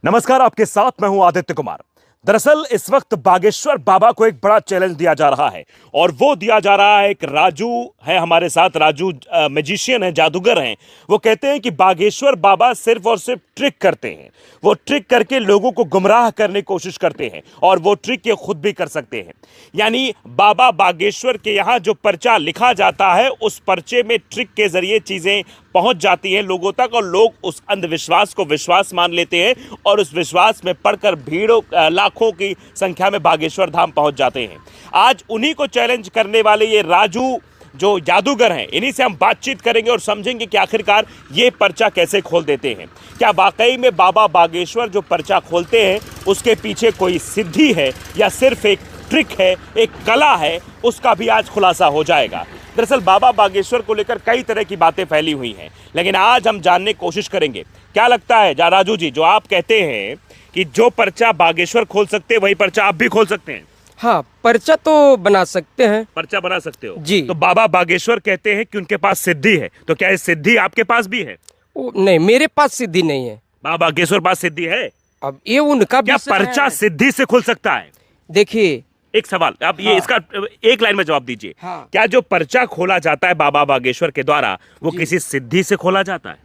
नमस्कार, आपके साथ मैं हूं आदित्य कुमार। दरअसल इस वक्त बागेश्वर बाबा को एक बड़ा चैलेंज दिया जा रहा है और वो दिया जा रहा है। एक राजू है हमारे साथ, राजू मैजिशियन है, जादूगर हैं। वो कहते हैं कि बागेश्वर बाबा सिर्फ और सिर्फ ट्रिक करते हैं। वो ट्रिक करके लोगों को गुमराह करने की कोशिश करते हैं और वो ट्रिक ये खुद भी कर सकते हैं। यानी बाबा बागेश्वर के यहाँ जो पर्चा लिखा जाता है, उस पर्चे में ट्रिक के जरिए चीजें पहुंच जाती हैं लोगों तक और लोग उस अंधविश्वास को विश्वास मान लेते हैं और उस विश्वास में पड़कर भीड़ों लाखों की संख्या में बागेश्वर धाम पहुंच जाते हैं। आज उन्हीं को चैलेंज करने वाले ये राजू जो जादूगर हैं, इन्हीं से हम बातचीत करेंगे और समझेंगे कि आखिरकार ये पर्चा कैसे खोल देते हैं। क्या वाकई में बाबा बागेश्वर जो पर्चा खोलते हैं उसके पीछे कोई सिद्धि है या सिर्फ एक ट्रिक है, एक कला है, उसका भी आज खुलासा हो जाएगा। दरअसल बाबा बागेश्वर को लेकर कई तरह की बातें फैली हुई हैं, लेकिन आज हम जानने की कोशिश करेंगे। क्या लगता है राजू जी, जो आप कहते हैं कि जो पर्चा बागेश्वर खोल सकते हैं वही पर्चा आप भी खोल सकते हैं? हाँ, पर्चा तो बना सकते हैं। पर्चा बना सकते हो जी। तो बाबा बागेश्वर कहते हैं कि उनके पास सिद्धि है, तो क्या ये सिद्धि आपके पास भी है? नहीं, मेरे पास सिद्धि नहीं है। बाबा बागेश्वर पास सिद्धि है? अब ये उनका क्या विषय पर्चा है। सिद्धि से खुल सकता है? देखिए, एक सवाल आप ये इसका एक लाइन में जवाब दीजिए। हाँ। क्या जो पर्चा खोला जाता है बाबा बागेश्वर के द्वारा वो किसी सिद्धि से खोला जाता है?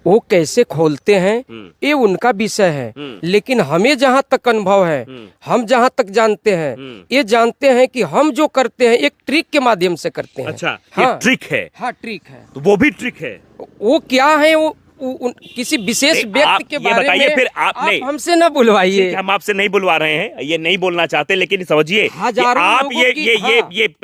वो कैसे खोलते हैं ये उनका विषय है, लेकिन हमें जहाँ तक अनुभव है, हम जहाँ तक जानते हैं, ये जानते हैं कि हम जो करते हैं एक ट्रिक के माध्यम से करते हैं। अच्छा, हाँ, ये ट्रिक है। हाँ, ट्रिक है। तो वो भी ट्रिक है। वो क्या है, वो किसी विशेष व्यक्ति के बारे में फिर आप हमसे न बुलवाइए। हम आपसे नहीं बुलवा रहे हैं, ये नहीं बोलना चाहते, लेकिन समझिए आप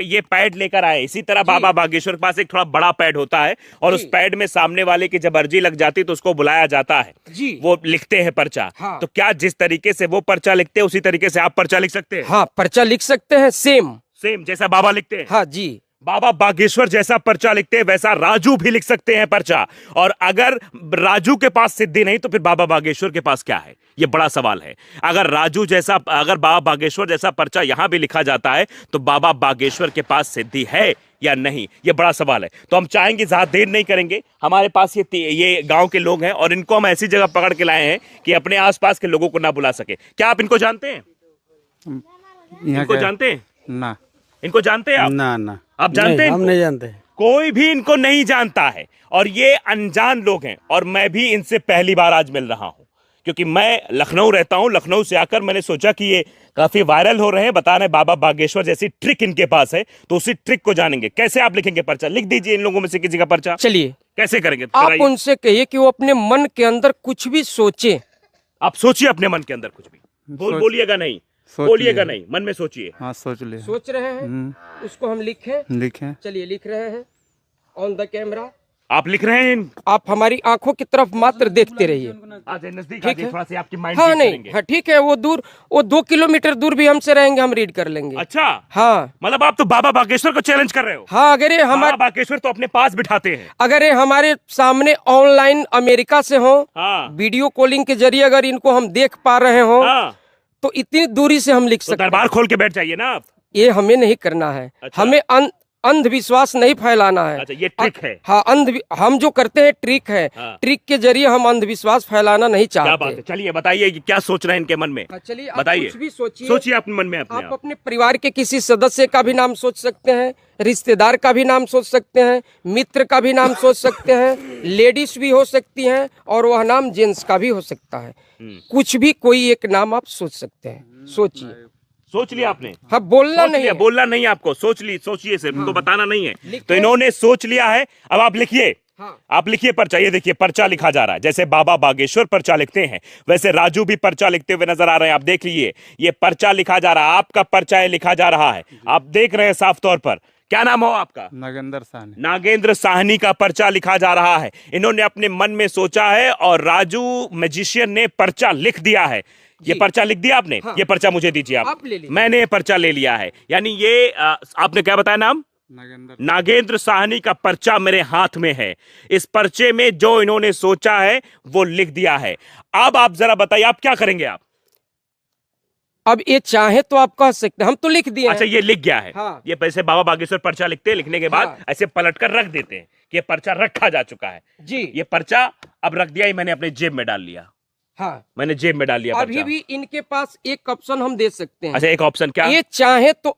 ये पैड लेकर आए। इसी तरह बाबा बागेश्वर के पास एक थोड़ा बड़ा पैड होता है और उस पैड में सामने वाले की जब अर्जी लग जाती है तो उसको बुलाया जाता है, वो लिखते हैं पर्चा। हाँ। तो क्या जिस तरीके से वो पर्चा लिखते हैं उसी तरीके से आप पर्चा लिख सकते हैं? हाँ, पर्चा लिख सकते हैं, सेम जैसा बाबा लिखते हैं। हाँ जी, बाबा बागेश्वर जैसा पर्चा लिखते हैं वैसा राजू भी लिख सकते हैं पर्चा। और अगर राजू के पास सिद्धि नहीं तो फिर बाबा बागेश्वर के पास क्या है? ये बड़ा सवाल है। अगर बाबा बागेश्वर जैसा पर्चा यहां भी लिखा जाता है तो बाबा बागेश्वर के पास सिद्धि है या नहीं, ये बड़ा सवाल है। तो हम चाहेंगे ज्यादा देर नहीं करेंगे। हमारे पास ये गांव के लोग हैं और इनको हम ऐसी जगह पकड़ के लाए हैं कि अपने आसपास के लोगों को ना बुला सके। क्या आप इनको जानते हैं? इनको जानते हैं ना? इनको जानते हैं आप? ना आप जानते हैं? हम नहीं जानते। कोई भी इनको नहीं जानता है और ये अनजान लोग हैं। और मैं भी इनसे पहली बार आज मिल रहा हूं क्योंकि मैं लखनऊ रहता हूं। लखनऊ से आकर मैंने सोचा कि ये काफी वायरल हो रहे हैं, बता रहे बाबा बागेश्वर जैसी ट्रिक इनके पास है, तो उसी ट्रिक को जानेंगे। कैसे आप लिखेंगे पर्चा? लिख दीजिए इन लोगों में से किसी का पर्चा। चलिए, कैसे करेंगे? आप उनसे कहिए कि वो अपने मन के अंदर कुछ भी सोचे। आप सोचिए अपने मन के अंदर कुछ भी। बोलिएगा नहीं, बोलिएगा नहीं, मन में सोचिए। हाँ, सोच रहे हैं, उसको हम लिखें। चलिए, लिख रहे हैं ऑन द कैमरा। आप लिख रहे हैं? आप हमारी आंखों की तरफ मात्र देखते रहिए। नजदीक आके थोड़ा सा आपकी माइंड हाँ, नहीं, हाँ, ठीक है। वो 2 किलोमीटर दूर भी हमसे रहेंगे, हम रीड कर लेंगे। अच्छा, हाँ, मतलब आप तो बाबा बागेश्वर को चैलेंज कर रहे हो? हाँ, अगर ये हमारे बागेश्वर तो अपने पास बिठाते हैं। अगर ये हमारे सामने ऑनलाइन अमेरिका से हो, हाँ, वीडियो कॉलिंग के जरिए अगर इनको हम देख पा रहे हो, हाँ, तो इतनी दूरी से हम लिख सकते हैं। दरबार खोल के बैठ जाइए ना आप। ये हमें नहीं करना है। अच्छा। हमें अंधविश्वास नहीं फैलाना है। अच्छा, ये ट्रिक है। हाँ, हम जो करते हैं ट्रिक है। हाँ। ट्रिक के जरिए हम अंधविश्वास फैलाना नहीं क्या चाहते। बात है? चलिए बताइए कि क्या सोच रहे हैं इनके मन में। चलिए, आप बताइए। कुछ भी सोचिए। सोचिए अपने मन में अपने आप अपने परिवार के किसी सदस्य का भी नाम सोच सकते हैं, रिश्तेदार का भी नाम सोच सकते हैं, मित्र का भी नाम सोच सकते हैं, लेडीज भी हो सकती हैं और वह नाम जेंट्स का भी हो सकता है। कुछ भी कोई एक नाम आप सोच सकते हैं। सोचिए। सोच लिया आपने? हाँ, बोलना नहीं है। बोलना नहीं आपको, सोचिए सिर्फ, उनको बताना नहीं है। तो इन्होंने सोच लिया है। अब आप लिखिए। हाँ। आप लिखिए पर्चा। ये देखिए पर्चा लिखा जा रहा है। जैसे बाबा बागेश्वर पर्चा लिखते हैं वैसे राजू भी पर्चा लिखते हुए नजर आ रहे हैं। आप देख लीजिए, ये पर्चा लिखा जा रहा है। आपका पर्चा ये लिखा जा रहा है, आप देख रहे हैं साफ तौर पर। क्या नाम हो आपका? नागेंद्र साहनी का पर्चा लिखा जा रहा है। इन्होंने अपने मन में सोचा है और राजू मैजिशियन ने पर्चा लिख दिया है। ये पर्चा लिख दिया आपने? हाँ। ये पर्चा मुझे दीजिए आप ले लीजिए। मैंने ये पर्चा ले लिया है। यानी ये आपने क्या बताया नाम? नागेंद्र साहनी का पर्चा मेरे हाथ में है। इस पर्चे में जो इन्होंने सोचा है वो लिख दिया है। अब आप जरा बताइए आप क्या करेंगे? आप अब ये चाहे तो आप कह सकते हैं, हम तो लिख दिए। अच्छा, ये लिख गया है। हाँ। ये पैसे बाबा बागेश्वर पर्चा लिखते हैं, लिखने के बाद हाँ। ऐसे पलट कर रख देते हैं कि ये पर्चा रखा जा चुका है। जी। ये पर्चा अब रख दिया, ये मैंने अपने जेब में डाल लिया। हाँ, मैंने जेब में डाल लिया अभी पर्चा। भी इनके पास एक ऑप्शन हम दे सकते हैं। अच्छा, एक ऑप्शन क्या? ये चाहे तो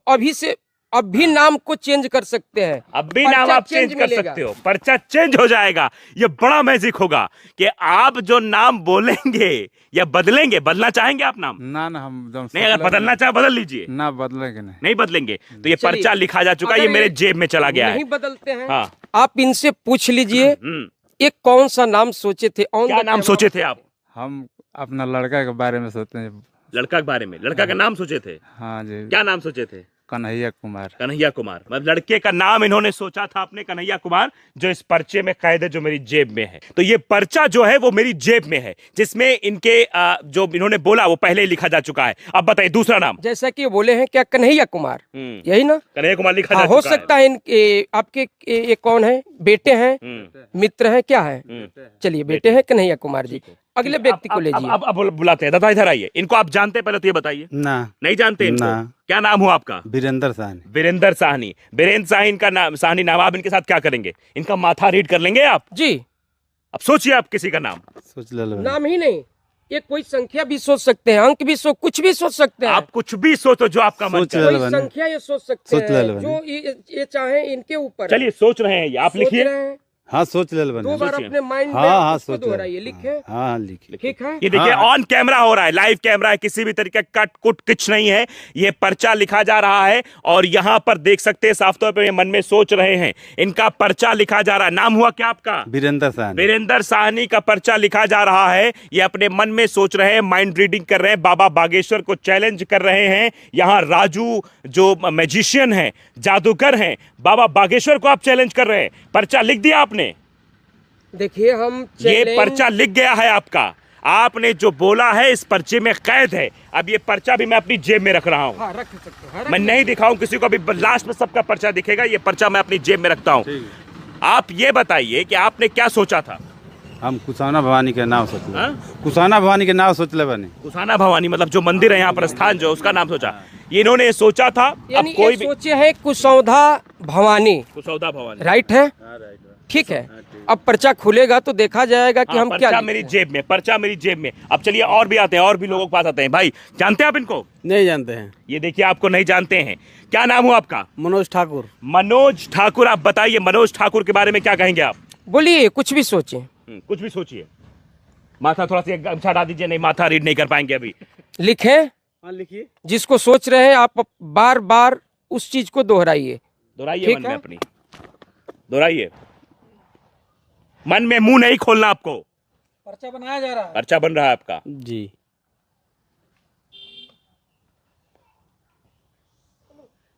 अभी नाम को चेंज कर सकते हैं। अब भी नाम पर्चा आप चेंज कर मिलेगा। सकते हो, पर्चा चेंज हो जाएगा। ये बड़ा मैजिक होगा कि आप जो नाम बोलेंगे या बदलेंगे, बदलना चाहेंगे आप नाम? ना ना, हम एकदम नहीं, अगर बदलना चाहे बदल लीजिए। ना बदलेंगे नहीं। नहीं बदलेंगे तो ये चलिए, पर्चा लिखा जा चुका है, ये अगर मेरे ये जेब में चला गया है। नहीं बदलते हैं, हाँ। आप इनसे पूछ लीजिए एक कौन सा नाम सोचे थे। क्या नाम सोचे थे आप? हम अपना लड़का के बारे में सोचते हैं। लड़का के बारे में, लड़का का नाम सोचे थे? हाँ जी, क्या नाम सोचे थे? कन्हैया कुमार। कन्हैया कुमार, मतलब लड़के का नाम इन्होंने सोचा था अपने, कन्हैया कुमार, जो इस पर्चे में कैद है, जो मेरी जेब में है। तो ये पर्चा जो है वो मेरी जेब में है, जिसमें इनके जो इन्होंने बोला वो पहले ही लिखा जा चुका है। अब बताइए दूसरा नाम। जैसा कि बोले हैं क्या, कन्हैया कुमार, यही ना? कन्हैया कुमार लिखा हाँ, जा हो चुका है। सकता है इनके आपके ये कौन है, बेटे हैं, मित्र हैं, क्या है? चलिए, बेटे हैं कन्हैया कुमार जी। अगले व्यक्ति को लीजिए। अब बुलाते हैं, दादा इधर आइए। इनको आप जानते हैं? पहले तो ये बताइए। ना, नहीं जानते इनको? ना। क्या नाम हुआ आपका? वीरेंद्र साहनी। वीरेंद्र साहनी। वीरेंद्र साहनी का नाम, साहनी नाम। आप इनके साथ क्या करेंगे? इनका माथा रीड कर लेंगे आप? जी। अब सोचिए आप किसी का नाम। सोच ले लो। नाम ही नहीं, ये कोई संख्या भी सोच सकते हैं, अंक भी कुछ भी सोच सकते हैं। आप कुछ भी सोचो जो आपका मन सोच करे। ले। कोई संख्या ये सोच सकते सोच ले हैं लो। जो ये चाहे, इनके ऊपर। चलिए, सोच रहे हैं ये, आप सोच लिखिए। रहे हैं, हाँ, सोच ले लो। दो बार सोचिए। अपने माइंड में हाँ, उसको सोच ले। दोहराइए, लिखे। हाँ, लिखिए। ठीक है। ये देखिए, हाँ। ऑन कैमरा हो रहा है, लाइव कैमरा है, किसी भी तरीके का कट कुट कुछ नहीं है। ये पर्चा लिखा जा रहा है और यहाँ पर देख सकते हैं साफ तौर पे ये मन में सोच रहे हैं। इनका पर्चा लिखा जा रहा है। नाम हुआ क्या आपका? वीरेंद्र साहनी। वीरेंद्र साहनी का पर्चा लिखा जा रहा है। ये अपने मन में सोच रहे हैं, माइंड रीडिंग कर रहे हैं, बाबा बागेश्वर को चैलेंज कर रहे हैं। यहाँ राजू जो मैजिशियन है, जादूगर हैं, बाबा बागेश्वर को आप चैलेंज कर रहे हैं। पर्चा लिख दिया आपने? देखिए, हम ये challenge- पर्चा लिख गया है आपका। आपने जो बोला है इस पर्चे में कैद है। अब ये पर्चा भी मैं अपनी जेब में रख रहा हूँ। हाँ, रख सकते हैं। मैं नहीं दिखाऊं किसी को, अभी लास्ट में सबका पर्चा दिखेगा। ये पर्चा मैं अपनी जेब में रखता हूँ। आप ये बताइए कि आपने क्या सोचा था? हम कुसाना भवानी के नाम सोच ले। हाँ? कुसाना भवानी के नाम सोच ले बने। कुसाना भवानी मतलब जो मंदिर है यहाँ पर, स्थान जो, उसका नाम सोचा। ये इन्होंने सोचा था। अब यानी कोई ये भी सोचे है कुसौधा भवानी, कुसौदा भवानी। राइट है? ठीक है। अब पर्चा खुलेगा तो देखा जाएगा कि हम क्या पर्चा लिखे मेरी हैं। जेब में, पर्चा मेरी जेब में। अब चलिए और भी आते हैं, और भी लोगों के पास आते हैं। भाई, जानते हैं आप इनको? नहीं जानते हैं। ये देखिए, आपको नहीं जानते हैं। क्या नाम हुआ आपका? मनोज ठाकुर। मनोज ठाकुर। आप बताइए मनोज ठाकुर के बारे में क्या कहेंगे आप? बोलिए, कुछ भी सोचे। कुछ भी सोचिए। माथा थोड़ा सा गमछा हटा दीजिए, नहीं माथा रीड नहीं कर पाएंगे अभी। लिखें, हाँ, लिखिए। जिसको सोच रहे हैं आप बार बार उस चीज को दोहराइए। दोहराइए ठीक मन में है। अपनी, दोहराइए। मन में मुंह नहीं खोलना आपको। पर्चा बनाया जा रहा है। पर्चा बन रहा है आपका। जी।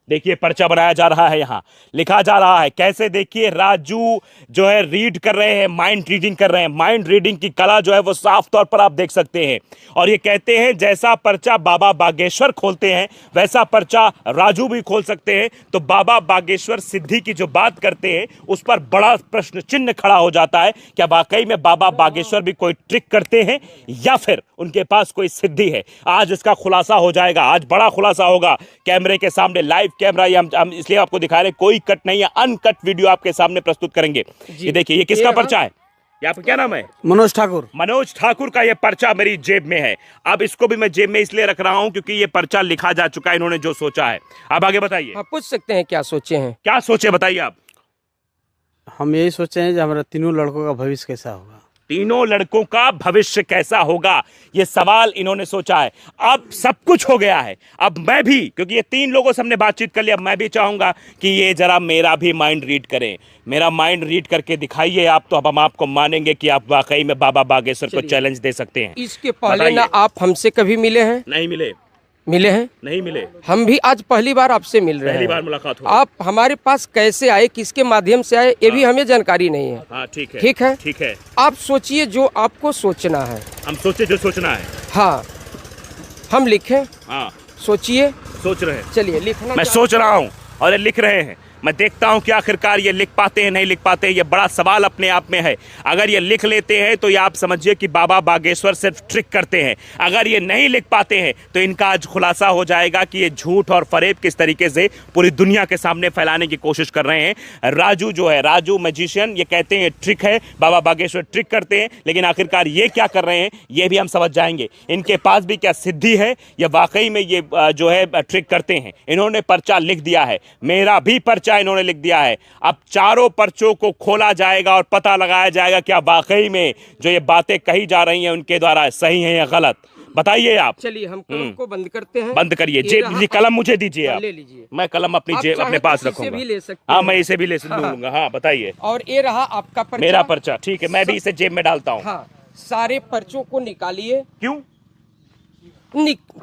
देखिए, पर्चा बनाया जा रहा है, यहाँ लिखा जा रहा है कैसे। देखिए, राजू जो है रीड कर रहे हैं, माइंड रीडिंग कर रहे हैं। माइंड रीडिंग की कला जो है वो साफ तौर पर आप देख सकते हैं। और ये कहते हैं जैसा पर्चा बाबा बागेश्वर खोलते हैं वैसा पर्चा राजू भी खोल सकते हैं। तो बाबा बागेश्वर सिद्धि की जो बात करते हैं उस पर बड़ा प्रश्न चिन्ह खड़ा हो जाता है। क्या वाकई में बाबा बागेश्वर भी कोई ट्रिक करते हैं या फिर उनके पास कोई सिद्धि है? आज इसका खुलासा हो जाएगा, आज बड़ा खुलासा होगा कैमरे के सामने। लाइव कैमरा, ये हम इसलिए आपको दिखा रहे हैं, कोई कट नहीं है, अनकट वीडियो आपके सामने प्रस्तुत करेंगे। ये देखिए, ये किसका पर्चा है? ये आपका क्या नाम है? मनोज ठाकुर। मनोज ठाकुर का ये पर्चा मेरी जेब में है। अब इसको भी मैं जेब में इसलिए रख रहा हूं क्योंकि ये पर्चा लिखा जा चुका है, इन्होंने जो सोचा है। अब आगे बताइए, आप पूछ सकते हैं क्या सोचे हैं। क्या सोचे बताइए आप। हम यही सोचे हैं कि हमारा तीनों लड़कों का भविष्य कैसा होगा। तीनों लड़कों का भविष्य कैसा होगा, ये सवाल इन्होंने सोचा है। अब सब कुछ हो गया है। अब मैं भी, क्योंकि ये तीन लोगों से हमने बातचीत कर लिया, मैं भी चाहूंगा कि ये जरा मेरा भी माइंड रीड करें। मेरा माइंड रीड करके दिखाइए आप, तो अब हम आपको मानेंगे कि आप वाकई में बाबा बागेश्वर को चैलेंज दे सकते हैं। इसके पहले बताइए। ना आप हमसे कभी मिले हैं? नहीं मिले। मिले हैं? नहीं मिले। हम भी आज पहली बार आपसे मिल रहे हैं। पहली बार मुलाकात हुई। आप हमारे पास कैसे आए, किसके माध्यम से आए, ये भी हमें जानकारी नहीं है। हाँ, ठीक है। ठीक है। ठीक है। आप सोचिए जो आपको सोचना है। हम सोचे जो सोचना है। हाँ, हम लिखें, हाँ, सोचिए। सोच रहे हैं। चलिए, लिखना मैं चाहते सोच रहा हूँ और ये लिख रहे हैं। मैं देखता हूं कि आखिरकार ये लिख पाते हैं नहीं लिख पाते हैं, ये बड़ा सवाल अपने आप में है। अगर ये लिख लेते हैं तो ये आप समझिए कि बाबा बागेश्वर सिर्फ ट्रिक करते हैं। अगर ये नहीं लिख पाते हैं तो इनका आज खुलासा हो जाएगा कि ये झूठ और फरेब किस तरीके से पूरी दुनिया के सामने फैलाने की कोशिश कर रहे हैं। राजू जो है, राजू मैजिशियन, ये कहते हैं ट्रिक है, बाबा बागेश्वर ट्रिक करते हैं, लेकिन आखिरकार ये क्या कर रहे हैं ये भी हम समझ जाएंगे। इनके पास भी क्या सिद्धि है या वाकई में ये जो है ट्रिक करते हैं। इन्होंने पर्चा लिख दिया है, मेरा भी पर्चा इन्होंने लिख दिया है। अब चारों पर्चों को खोला जाएगा और पता लगाया जाएगा क्या वाकई में जो ये बातें कही जा रही हैं उनके द्वारा सही है या गलत। बताइए आप। चलिए हम कलम को बंद करते हैं। बंद करिए। ये जेब रहा- कलम मुझे दीजिए आप। ले लीजिए। मैं कलम अपनी आप जेब चाहें अपने तो पास इसे रखूंगा। भी ले सकते हाँ, हैं। मैं इसे भी ले लूंगा। हाँ, बताइए। और ये रहा आपका पर्चा। मेरा पर्चा, ठीक है, मैं भी इसे जेब में डालता हूँ। हाँ, सारे पर्चों को निकालिए। क्यों?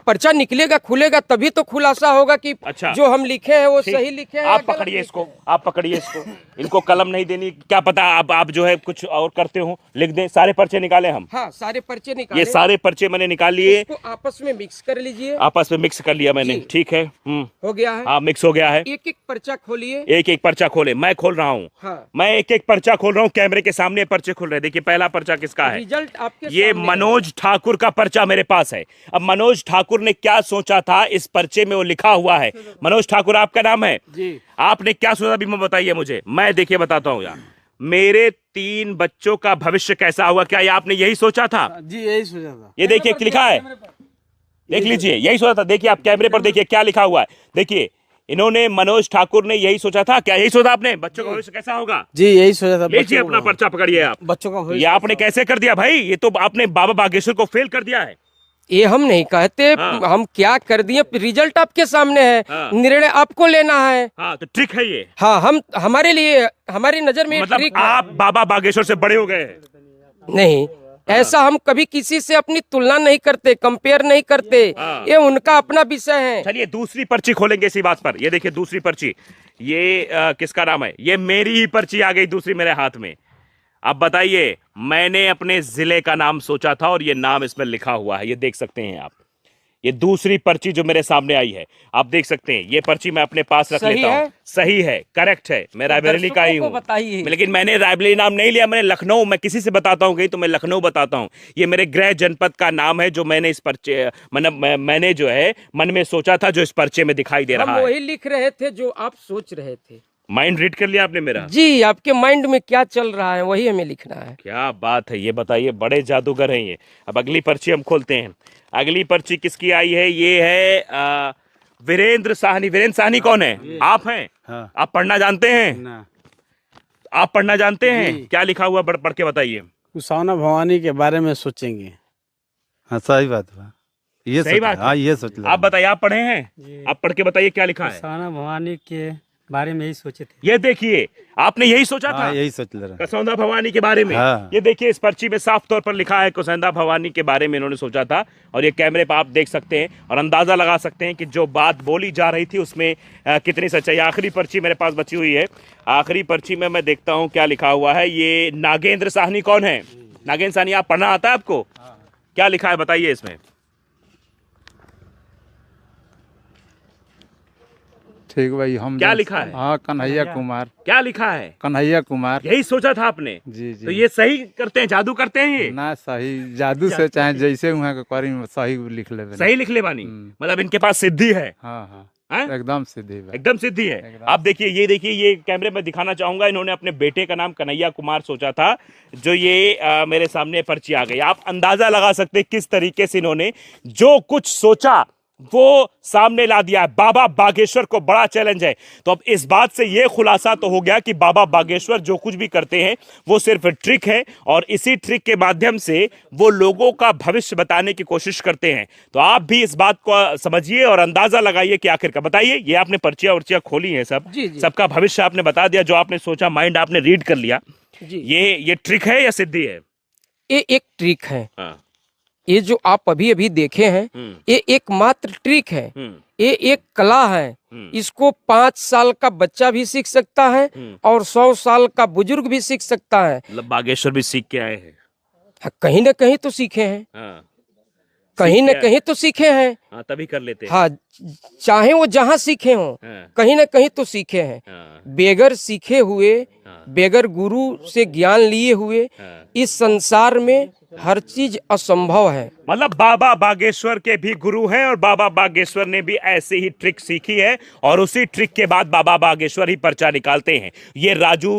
पर्चा निकलेगा, खुलेगा, तभी तो खुलासा होगा कि अच्छा। जो हम लिखे हैं वो ठीक। सही लिखे हैं। आप या गलत पकड़िए लिखे इसको, हैं। आप पकड़िए इसको। इनको कलम नहीं देनी, क्या पता आप जो है कुछ और करते हो, लिख दें। सारे पर्चे निकाले हम। हाँ, सारे पर्चे निकाले। ये सारे पर्चे मैंने निकाल लिए, इसको आपस में मिक्स कर लीजिए। आपस में मिक्स कर लिया मैंने। जी। ठीक है। हो गया है। हाँ, मिक्स हो गया है। एक एक पर्चा खोलिए। एक एक पर्चा खोले, मैं खोल रहा हूँ। हाँ। मैं एक एक पर्चा खोल रहा हूँ, कैमरे के सामने पर्चे खुल रहे हैं। देखिए पहला पर्चा किसका है? रिजल्ट आपके ये सामने मनोज ठाकुर का पर्चा मेरे पास है। अब मनोज ठाकुर ने क्या सोचा था इस पर्चे में वो लिखा हुआ है। मनोज ठाकुर आपका नाम है जी। आपने क्या सोचा अभी मैं बताइए मुझे। मैं देखिए बताता हूँ यार, मेरे 3 बच्चों का भविष्य कैसा होगा, क्या ये आपने यही सोचा था? जी यही सोचा था। ये देखिए लिखा है, देख लीजिए, यही सोचा था। देखिए आप कैमरे पर देखिए क्या लिखा हुआ है। देखिए इन्होंने, मनोज ठाकुर ने यही सोचा था। क्या यही सोचा आपने बच्चों का भविष्य कैसा होगा? जी यही सोचा था। लीजिए अपना पर्चा पकड़िए आप। बच्चों का ये भविष्य आपने कैसे कर दिया भाई? ये तो आपने बाबा बागेश्वर को फेल कर दिया है। ये हम नहीं कहते। हाँ। हम क्या कर दिए, रिजल्ट आपके सामने है। हाँ। निर्णय आपको लेना है। हाँ, तो ट्रिक है ये। हाँ, हम हमारे लिए, हमारी नजर में ये मतलब ट्रिक है। आप बाबा बागेश्वर से बड़े हो गए हैं। नहीं, ऐसा हम कभी किसी से अपनी तुलना नहीं करते, कंपेयर नहीं करते। हाँ। ये उनका अपना विषय है। चलिए दूसरी पर्ची खोलेंगे इसी बात पर। ये देखिए दूसरी पर्ची, ये किसका नाम है? ये मेरी ही पर्ची आ गई दूसरी मेरे हाथ में। अब बताइए, मैंने अपने जिले का नाम सोचा था और ये नाम इसमें लिखा हुआ है, ये देख सकते हैं आप। ये दूसरी पर्ची जो मेरे सामने आई है, आप देख सकते हैं। ये पर्ची मैं अपने पास रख सही लेता हूँ। है? सही है, करेक्ट है। मैं रायबरेली का ही दर्शकों हूँ। को बताइए। लेकिन मैंने रायबरेली नाम नहीं लिया, मैंने लखनऊ, मैं किसी से बताता हूँ कहीं तो मैं लखनऊ बताता हूँ। ये मेरे गृह जनपद का नाम है जो मैंने इस पर्चे मैंने जो है मन में सोचा था, जो इस पर्चे में दिखाई दे हम रहा है। वही लिख रहे थे जो आप सोच रहे थे। माइंड रीड कर लिया आपने मेरा? जी, आपके माइंड में क्या चल रहा है वही हमें लिखना है। क्या बात है, ये बताइए, बड़े जादूगर हैं ये। अब अगली पर्ची हम खोलते हैं। अगली पर्ची किसकी आई है? ये है वीरेंद्र साहनी। वीरेंद्र साहनी कौन है? आप हैं? हाँ। आप पढ़ना जानते हैं? ना आप पढ़ना जानते हैं? जी। क्या लिखा हुआ पढ़ के बताइए। कुसावना भवानी के बारे में सोचेंगे। हाँ सही बात बा। ये सही सोच- बात है। हाँ ये सोच आप बताइए, आप पढ़े हैं? आप पढ़ के बताइए क्या लिखा है। कुसावना भवानी के बारे में यही सोचे थे। ये देखिए, आपने यही सोचा था हाँ यही सोच ले रहा। कसौंधा भवानी के बारे में। हाँ। ये देखिए इस पर्ची में साफ तौर पर लिखा है कसौंधा भवानी के बारे में इन्होंने सोचा था। और ये कैमरे पर आप देख सकते हैं और अंदाजा लगा सकते हैं कि जो बात बोली जा रही थी उसमें कितनी सच्चाई। आखिरी पर्ची मेरे पास बची हुई है। आखिरी पर्ची में मैं देखता हूँ क्या लिखा हुआ है। ये नागेंद्र साहनी कौन है? नागेंद्र साहनी, आप पढ़ना आता है आपको? क्या लिखा है बताइए इसमें। ठीक भाई, हम क्या लिखा है? हाँ, कन्हैया कुमार। क्या लिखा है? कन्हैया कुमार। यही सोचा था आपने? जी जी। तो ये सही करते हैं, जादू करते हैं ये? ना सही जादू से चाहे जैसे वहाँ के करी में सही लिख ले। सही लिख ले बानी, मतलब इनके पास सिद्धि है। हाँ हाँ, हैं? एकदम सीधी बात। एकदम सिद्धि है। आप देखिए, ये कैमरे में दिखाना चाहूंगा। इन्होंने अपने बेटे का नाम कन्हैया कुमार सोचा था, जो ये मेरे सामने पर्ची आ गई। आप अंदाजा लगा सकते हैं किस तरीके से इन्होंने जो कुछ सोचा वो सामने ला दिया है। बाबा बागेश्वर को बड़ा चैलेंज है। तो अब इस बात से यह खुलासा तो हो गया कि बाबा बागेश्वर जो कुछ भी करते हैं वो सिर्फ ट्रिक है और इसी ट्रिक के माध्यम से वो लोगों का भविष्य बताने की कोशिश करते हैं। तो आप भी इस बात को समझिए और अंदाजा लगाइए कि आखिर का बताइए। ये आपने पर्चियां वर्चियां खोली हैं, सब जी, जी। सबका भविष्य आपने बता दिया, जो आपने सोचा, माइंड आपने रीड कर लिया। जी, ये ट्रिक है या सिद्धि है? ये एक ट्रिक है। हाँ। ये जो आप अभी अभी देखे हैं, ये एकमात्र ट्रिक है। ये एक कला है। इसको 5 साल का बच्चा भी सीख सकता है और 100 साल का बुजुर्ग भी सीख सकता है। मतलब बागेश्वर भी सीख के आए हैं। कहीं ना कहीं तो सीखे हैं। हाँ। कहीं न सीख कहीं तो सीखे हैं। हाँ, तभी कर लेते हैं। हाँ, चाहे वो जहाँ सीखे हों, हाँ, कहीं न कहीं तो सीखे हैं। हाँ, बेगर सीखे हुए, हाँ, बेगर गुरु से ज्ञान लिए हुए हाँ। इस संसार में हर चीज असंभव है। मतलब बाबा बागेश्वर के भी गुरु हैं और बाबा बागेश्वर ने भी ऐसी ही ट्रिक सीखी है और उसी ट्रिक के बाद बाबा बागेश्वर ही पर्चा निकालते हैं। ये राजू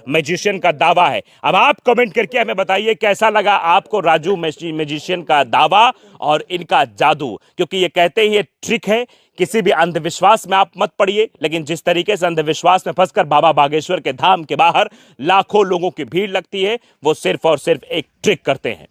मैजिशियन का दावा है। अब आप कमेंट करके हमें बताइए कैसा लगा आपको राजू मैजिशियन का दावा और इनका जादू, क्योंकि ये कहते हैं ये ट्रिक है। किसी भी अंधविश्वास में आप मत पड़िए, लेकिन जिस तरीके से अंधविश्वास में फंसकर बाबा बागेश्वर के धाम के बाहर लाखों लोगों की भीड़ लगती है, वो सिर्फ और सिर्फ एक ट्रिक करते हैं।